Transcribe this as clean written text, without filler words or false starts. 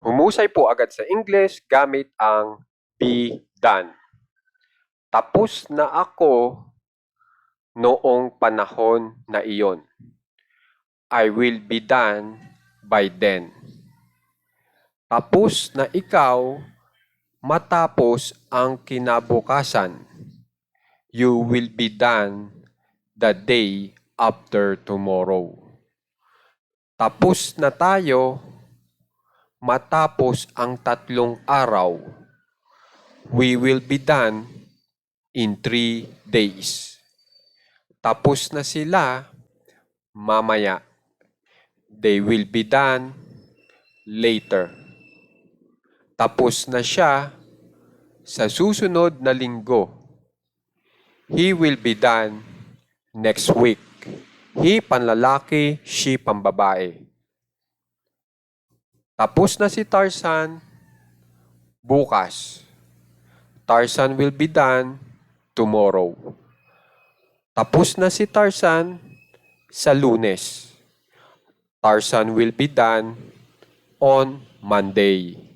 Humusay po agad sa English gamit ang be done. Tapos na ako noong panahon na iyon. I will be done by then. Tapos na ikaw matapos ang kinabukasan. You will be done the day after tomorrow. Tapos na tayo matapos ang 3 araw. We will be done in 3 days. Tapos na sila mamaya. They will be done later. Tapos na siya sa susunod na linggo. He will be done next week. He panlalaki, she pambabae. Tapos na si Tarzan bukas. Tarzan will be done tomorrow. Tapos na si Tarzan sa Lunes. Tarzan will be done on Monday.